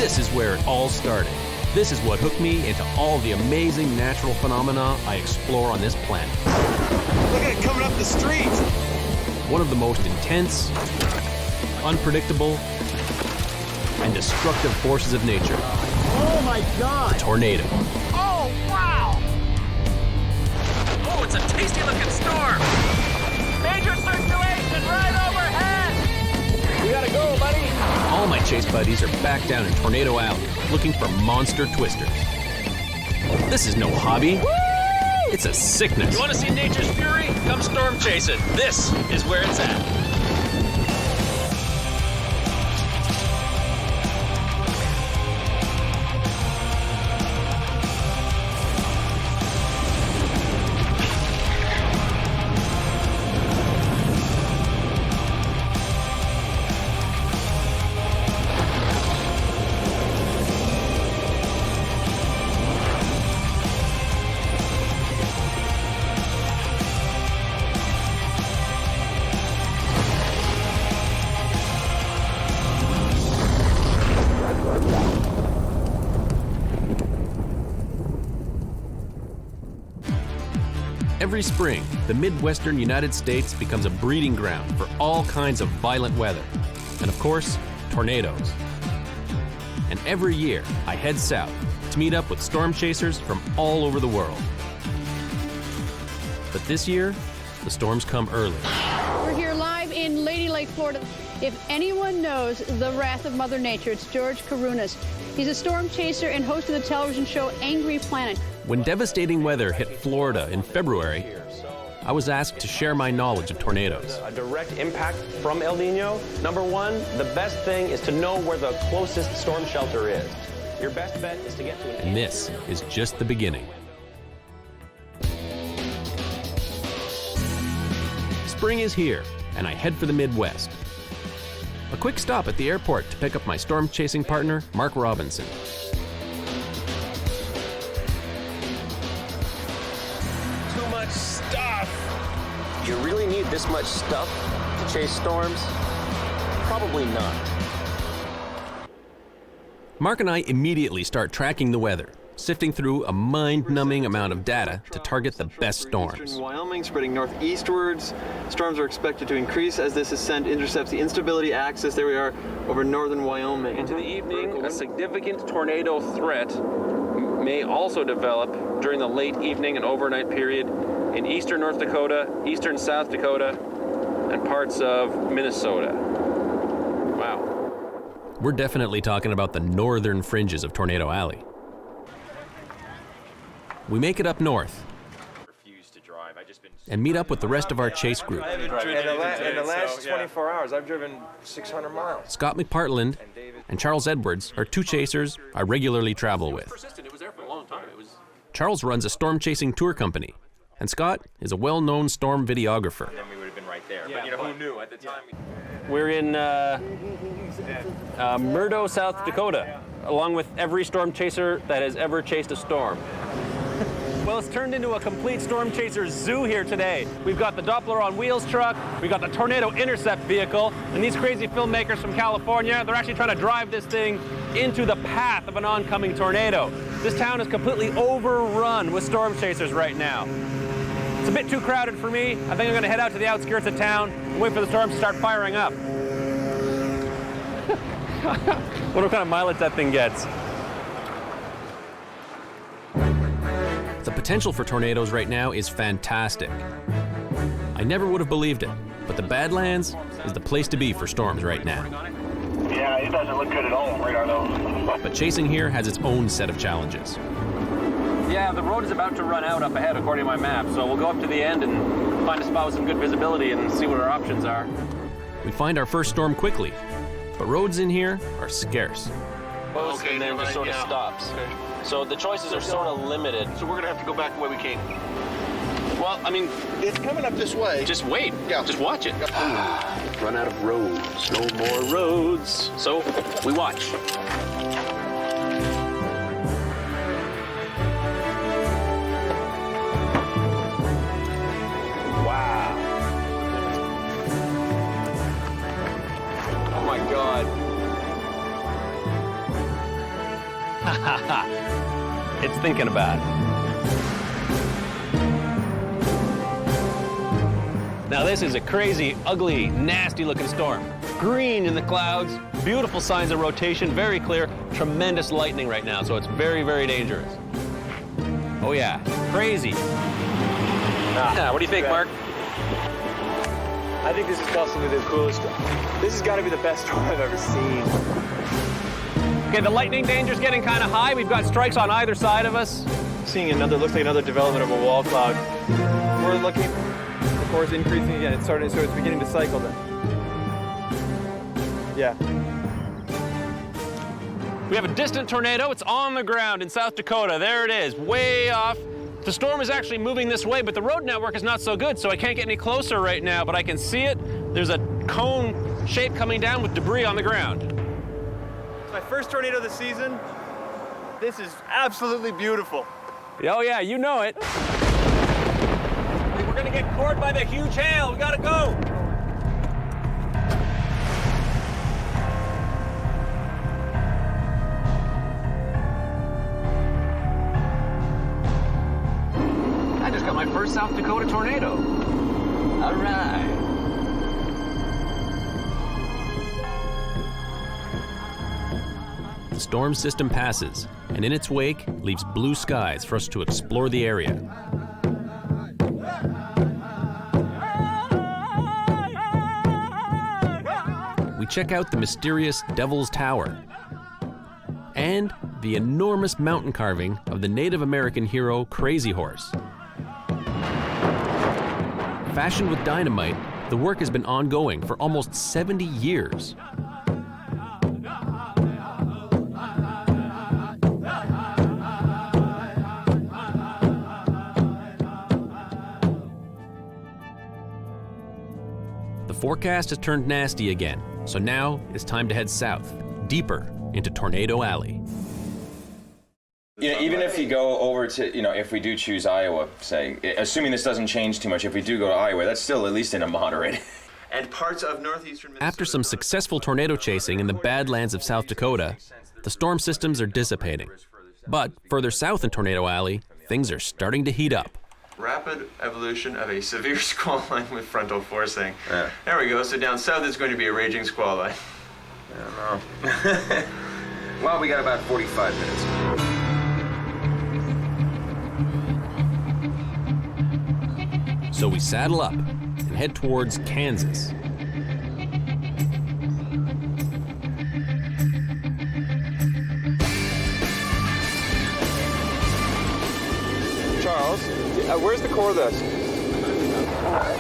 This is where it all started. This is what hooked me into all the amazing natural phenomena I explore on this planet. Look at it coming up the street! One of the most intense, unpredictable, and destructive forces of nature. Oh my God! The tornado. Oh, wow! Oh, it's a tasty looking storm! Major circulation right overhead! We gotta go, buddy! All my chase buddies are back down in Tornado Alley, looking for monster twisters. This is no hobby. Woo! It's a sickness. You want to see nature's fury? Come storm chase it. This is where it's at. Every spring, the Midwestern United States becomes a breeding ground for all kinds of violent weather, and of course, tornadoes. And every year, I head south to meet up with storm chasers from all over the world. But this year, the storms come early. We're here live in Lady Lake, Florida. If anyone knows the wrath of Mother Nature, it's George Kourounis. He's a storm chaser and host of the television show Angry Planet. When devastating weather hit Florida in February, I was asked to share my knowledge of tornadoes. A direct impact from El Nino. Number one, the best thing is to know where the closest storm shelter is. Your best bet is to get to an... And this is just the beginning. Spring is here, and I head for the Midwest. A quick stop at the airport to pick up my storm chasing partner, Mark Robinson. Too much stuff. You really need this much stuff to chase storms? Probably not. Mark and I immediately start tracking the weather, sifting through a mind-numbing amount of data to target the best storms. Eastern Wyoming spreading northeastwards. Storms are expected to increase as this ascent intercepts the instability axis. There we are over northern Wyoming. Into the evening, a significant tornado threat may also develop during the late evening and overnight period in eastern North Dakota, eastern South Dakota, and parts of Minnesota. Wow. We're definitely talking about the northern fringes of Tornado Alley. We make it up north and meet up with the rest of our chase group. In the last 24 hours, I've driven 600 miles. Scott McPartland and Charles Edwards are two chasers I regularly travel with. Charles runs a storm chasing tour company, and Scott is a well-known storm videographer. Then we would have been right there. But you know, who knew at the time? We're in Murdo, South Dakota, along with every storm chaser that has ever chased a storm. Well, it's turned into a complete storm chaser zoo here today. We've got the Doppler on wheels truck, we've got the Tornado Intercept vehicle, and these crazy filmmakers from California, they're actually trying to drive this thing into the path of an oncoming tornado. This town is completely overrun with storm chasers right now. It's a bit too crowded for me. I think I'm gonna head out to the outskirts of town and wait for the storms to start firing up. Wonder what kind of mileage that thing gets. The potential for tornadoes right now is fantastic. I never would have believed it, but the Badlands is the place to be for storms right now. Yeah, it doesn't look good at all on radar though. But chasing here has its own set of challenges. Yeah, the road is about to run out up ahead according to my map, so we'll go up to the end and find a spot with some good visibility and see what our options are. We find our first storm quickly, but roads in here are scarce. And then just sort of stops. Okay. So the choices are sort of limited. So we're gonna have to go back the way we came. Well, I mean, It's coming up this way. Just wait. Yeah. Just watch it. run out of roads. No more roads. So we watch. Wow. Oh my God. It's thinking about it. Now this is a crazy, ugly, nasty looking storm. Green in the clouds, beautiful signs of rotation, very clear, tremendous lightning right now, so it's very, very dangerous. Oh yeah, crazy. What do you think, Mark? I think this is possibly the coolest. This has got to be the best storm I've ever seen. Okay, the lightning danger's getting kind of high. We've got strikes on either side of us. Seeing another, looks like another development of a wall cloud. We're looking, the force increasing again. It's starting, so it's beginning to cycle then. Yeah. We have a distant tornado. It's on the ground in South Dakota. There it is, way off. The storm is actually moving this way, but the road network is not so good, so I can't get any closer right now, but I can see it. There's a cone shape coming down with debris on the ground. It's my first tornado this season. This is absolutely beautiful. Oh yeah, you know it. We're gonna get caught by the huge hail. We gotta go. I just got my first South Dakota tornado. All right. The storm system passes, and in its wake leaves blue skies for us to explore the area. We check out the mysterious Devil's Tower and the enormous mountain carving of the Native American hero Crazy Horse. Fashioned with dynamite, the work has been ongoing for almost 70 years. The forecast has turned nasty again, so now it's time to head south, deeper into Tornado Alley. You know, even if you go over to, if we do choose Iowa, say, assuming this doesn't change too much, if we do go to Iowa, that's still at least in a moderate. And parts of northeastern Minnesota. After some successful tornado chasing in the Badlands of South Dakota, the storm systems are dissipating. But further south in Tornado Alley, things are starting to heat up. Rapid evolution of a severe squall line with frontal forcing. Yeah. There we go. So down south is going to be a raging squall line. I don't know. Well, we got about 45 minutes. So we saddle up and head towards Kansas. Charles, where's the core of this?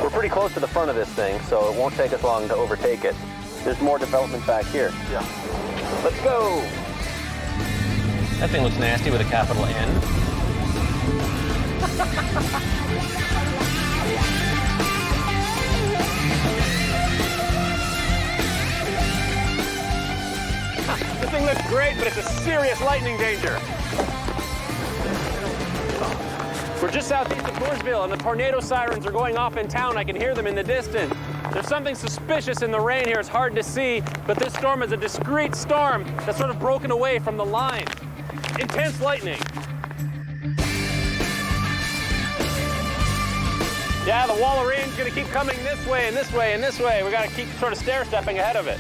We're pretty close to the front of this thing, so it won't take us long to overtake it. There's more development back here. Yeah. Let's go! That thing looks nasty with a capital N. This thing looks great, but it's a serious lightning danger. We're just southeast of Mooresville, and the tornado sirens are going off in town. I can hear them in the distance. There's something suspicious in the rain here. It's hard to see, but this storm is a discrete storm that's sort of broken away from the line. Intense lightning. Yeah, the wall of rain is going to keep coming this way and this way and this way. We got to keep sort of stair-stepping ahead of it.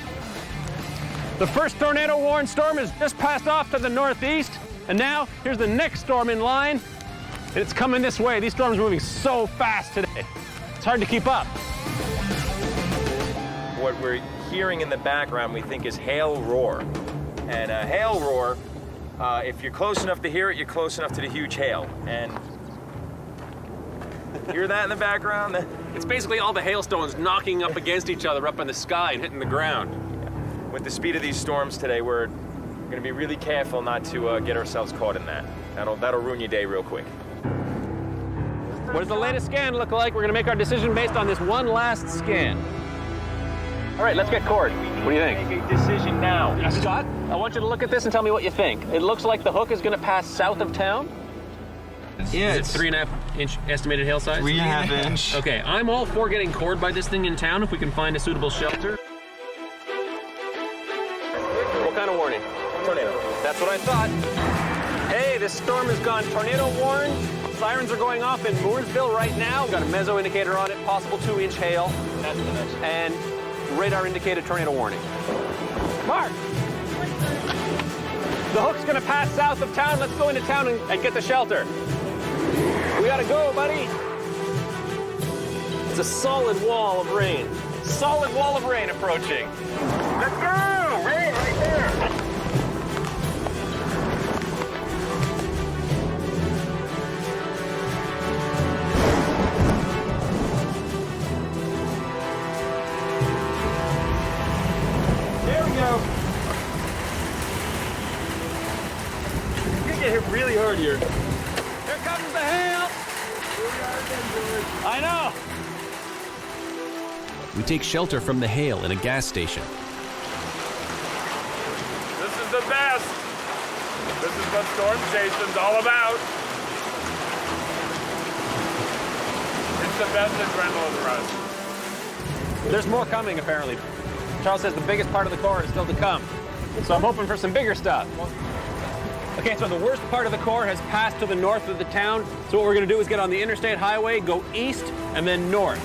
The first tornado-warned storm has just passed off to the northeast, and now here's the next storm in line. And it's coming this way. These storms are moving so fast today. It's hard to keep up. What we're hearing in the background we think is hail roar. And a hail roar, if you're close enough to hear it, you're close enough to the huge hail. And hear that in the background? It's basically all the hailstones knocking up against each other up in the sky and hitting the ground. With the speed of these storms today, we're going to be really careful not to get ourselves caught in that. That'll ruin your day real quick. What does the latest scan look like? We're going to make our decision based on this one last scan. All right, let's get Cord. What do you think? Make a decision now. Scott, I want you to look at this and tell me what you think. It looks like the hook is going to pass south of town. Yeah, it's 3.5 inch estimated hail size? 3.5 inch. Okay, I'm all for getting cored by this thing in town if we can find a suitable shelter. What kind of warning? Tornado. That's what I thought. Hey, this storm has gone tornado warned. Sirens are going off in Mooresville right now. We've got a meso indicator on it, possible 2-inch hail. That's the next one. And radar indicated tornado warning. Mark! The hook's gonna pass south of town. Let's go into town and get the shelter. We gotta go, buddy. It's a solid wall of rain. Solid wall of rain approaching. Let's go! Rain right there! There we go. You're gonna get hit really hard here. Here comes the hail! I know! We take shelter from the hail in a gas station. This is the best. This is what Stormchasing's all about. It's the best adrenaline rush. There's more coming, apparently. Charles says the biggest part of the core is still to come. So I'm hoping for some bigger stuff. Okay, so the worst part of the core has passed to the north of the town. So what we're gonna do is get on the interstate highway, go east, and then north.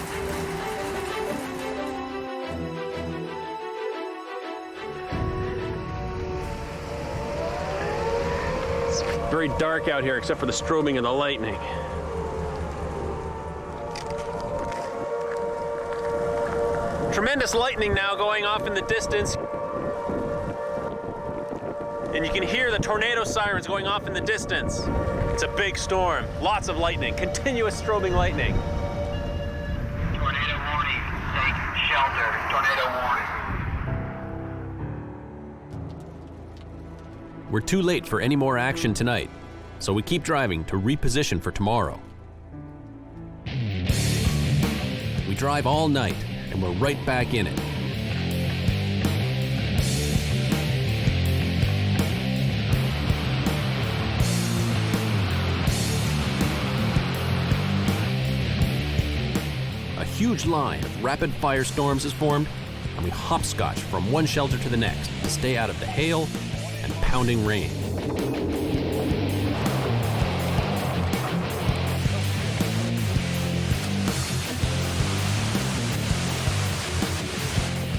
It's very dark out here, except for the strobing and the lightning. Tremendous lightning now going off in the distance. And you can hear the tornado sirens going off in the distance. It's a big storm, lots of lightning, continuous strobing lightning. Tornado warning. Take shelter. Tornado warning. We're too late for any more action tonight, so we keep driving to reposition for tomorrow. We drive all night, and we're right back in it. A huge line of rapid fire storms is formed, and we hopscotch from one shelter to the next to stay out of the hail and pounding rain.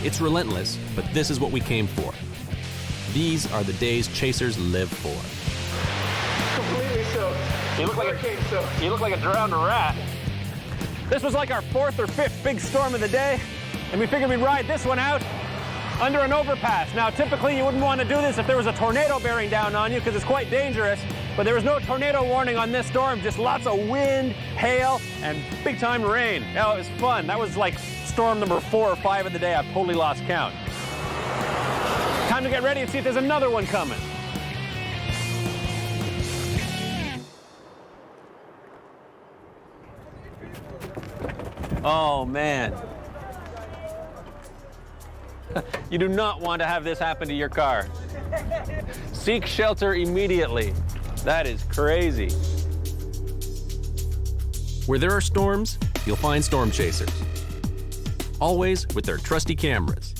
It's relentless, but this is what we came for. These are the days chasers live for. Completely soaked. You look like a drowned rat. This was like our 4th or 5th big storm of the day, and we figured we'd ride this one out under an overpass. Now, typically you wouldn't want to do this if there was a tornado bearing down on you because it's quite dangerous, but there was no tornado warning on this storm, just lots of wind, hail, and big time rain. Oh, it was fun. That was like storm number 4 or 5 of the day. I've totally lost count. Time to get ready and see if there's another one coming. Oh, man. You do not want to have this happen to your car. Seek shelter immediately. That is crazy. Where there are storms, you'll find storm chasers. Always with their trusty cameras.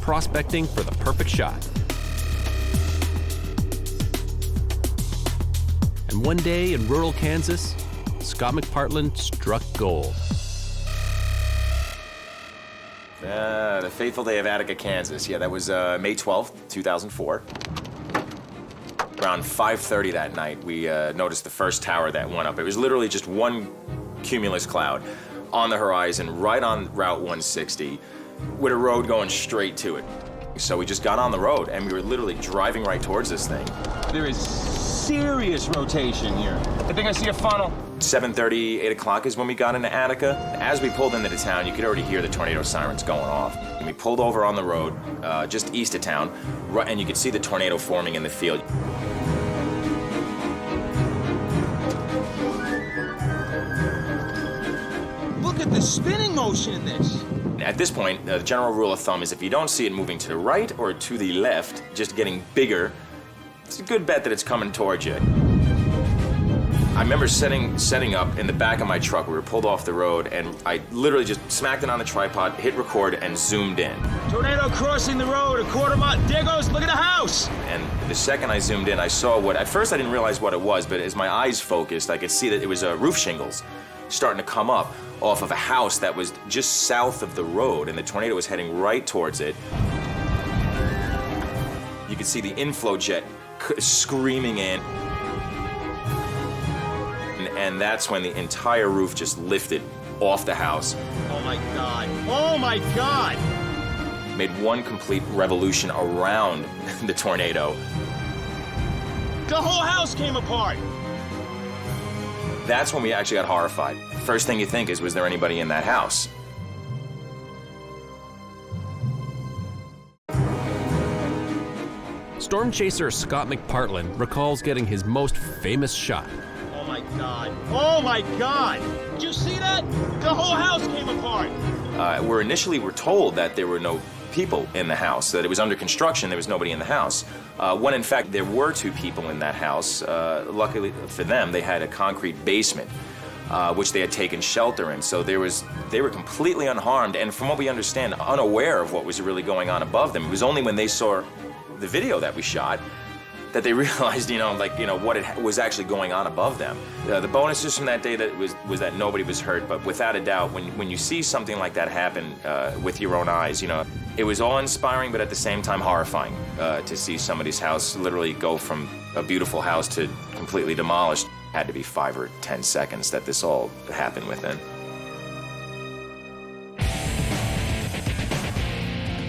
Prospecting for the perfect shot. And one day in rural Kansas, Scott McPartland struck gold. The fateful day of Attica, Kansas. Yeah, that was May 12th, 2004. Around 5:30 that night, we noticed the first tower that went up. It was literally just one cumulus cloud on the horizon, right on Route 160, with a road going straight to it. So we just got on the road, and we were literally driving right towards this thing. There is serious rotation here. I think I see a funnel. 7:30, 8 o'clock is when we got into Attica. As we pulled into the town, you could already hear the tornado sirens going off. And we pulled over on the road, just east of town, and you could see the tornado forming in the field. Look at the spinning motion in this. At this point, the general rule of thumb is if you don't see it moving to the right or to the left, just getting bigger, it's a good bet that it's coming towards you. I remember setting up in the back of my truck. We were pulled off the road, and I literally just smacked it on the tripod, hit record, and zoomed in. Tornado crossing the road, a quarter mile. There goes, look at the house. And the second I zoomed in, I saw what, at first I didn't realize what it was, but as my eyes focused, I could see that it was roof shingles starting to come up off of a house that was just south of the road, and the tornado was heading right towards it. You could see the inflow jet screaming in. And that's when the entire roof just lifted off the house. Oh my God. Oh my God. Made one complete revolution around the tornado. The whole house came apart. That's when we actually got horrified. First thing you think is, was there anybody in that house? Stormchaser Scott McPartland recalls getting his most famous shot. Oh my God. Oh my God. Did you see that? The whole house came apart. We're initially told that there were no people in the house, that it was under construction, there was nobody in the house. When in fact there were 2 people in that house. Luckily for them, they had a concrete basement, which they had taken shelter in. So they were completely unharmed, and from what we understand, unaware of what was really going on above them. It was only when they saw the video that we shot that they realized, what was actually going on above them. The bonuses from that day was that nobody was hurt, but without a doubt, when you see something like that happen with your own eyes, it was awe-inspiring, but at the same time horrifying to see somebody's house literally go from a beautiful house to completely demolished. It had to be 5 or 10 seconds that this all happened within.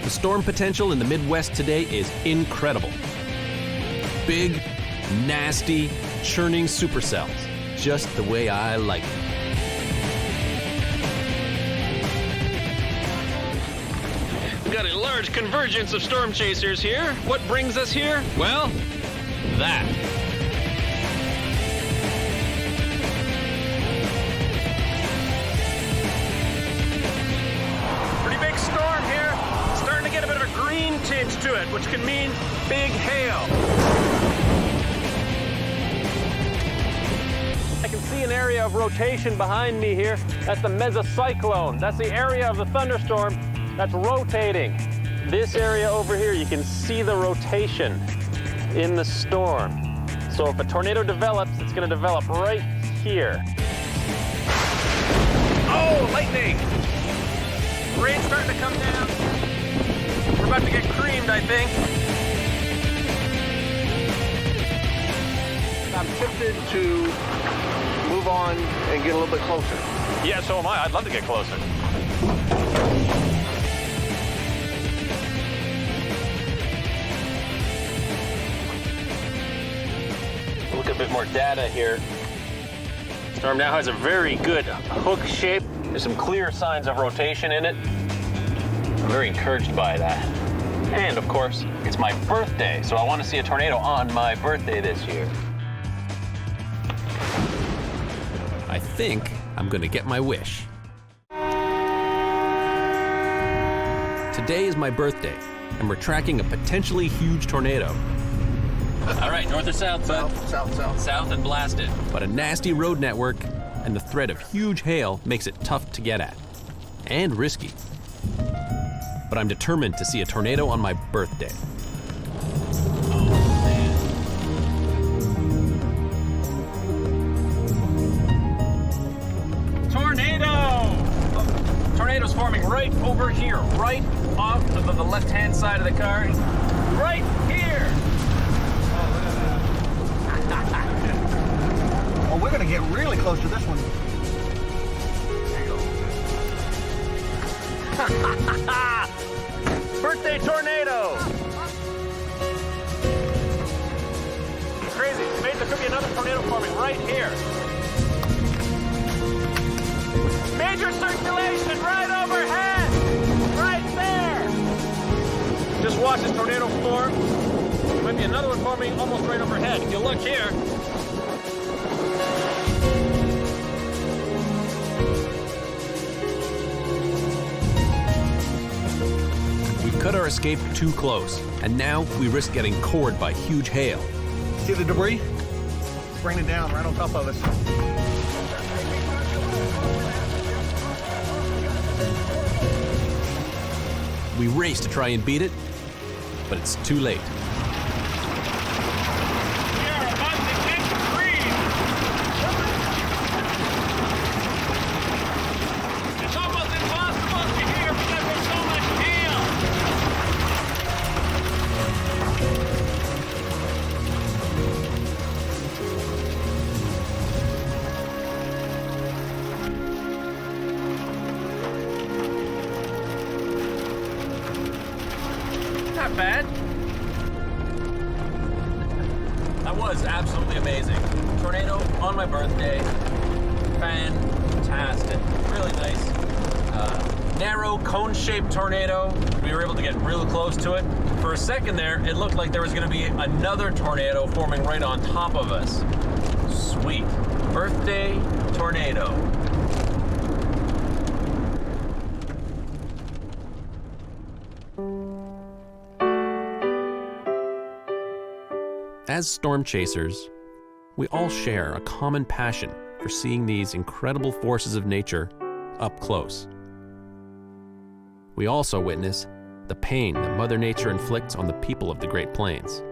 The storm potential in the Midwest today is incredible. Big, nasty, churning supercells, just the way I like it. We've got a large convergence of storm chasers here. What brings us here? Well, that. Pretty big storm here. Starting to get a bit of a green tinge to it, which can mean big hail. I can see an area of rotation behind me here. That's the mesocyclone. That's the area of the thunderstorm that's rotating. This area over here, you can see the rotation in the storm. So if a tornado develops, it's going to develop right here. Oh, lightning! Rain's starting to come down. We're about to get creamed, I think. I'm tempted to move on and get a little bit closer. Yeah, so am I. I'd love to get closer. Look at a bit more data here. Storm now has a very good hook shape. There's some clear signs of rotation in it. I'm very encouraged by that. And of course, it's my birthday, so I want to see a tornado on my birthday this year. I think I'm gonna get my wish. Today is my birthday, and we're tracking a potentially huge tornado. All right, north or south, bud? South. South and blast it. But a nasty road network and the threat of huge hail makes it tough to get at. And risky. But I'm determined to see a tornado on my birthday. Tornado's forming right over here, right off to the left-hand side of the car. Right here! Well, we're going to get really close to this one. There you go. Birthday tornado! Crazy. There could be another tornado forming right here. Major circulation right overhead! Right there! Just watch this tornado form. There might be another one forming almost right overhead. If you look here. We've cut our escape too close, and now we risk getting cored by huge hail. See the debris? raining down right on top of us. We race to try and beat it, but it's too late. Not bad. That was absolutely amazing. Tornado on my birthday. Fantastic. Really nice. Narrow, cone-shaped tornado. We were able to get real close to it. For a second there, it looked like there was going to be another tornado forming right on top of us. Sweet. Birthday tornado. As storm chasers, we all share a common passion for seeing these incredible forces of nature up close. We also witness the pain that Mother Nature inflicts on the people of the Great Plains.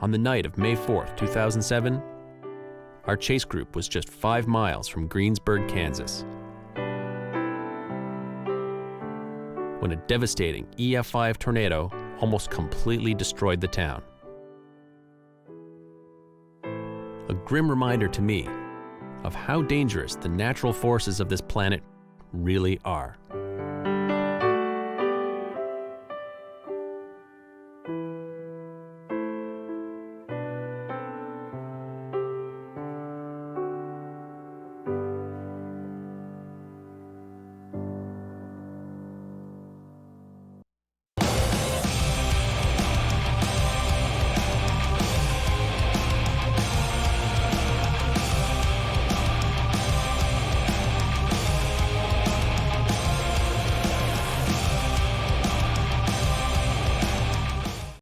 On the night of May 4th, 2007, our chase group was just 5 miles from Greensburg, Kansas, when a devastating EF5 tornado almost completely destroyed the town. A grim reminder to me of how dangerous the natural forces of this planet really are.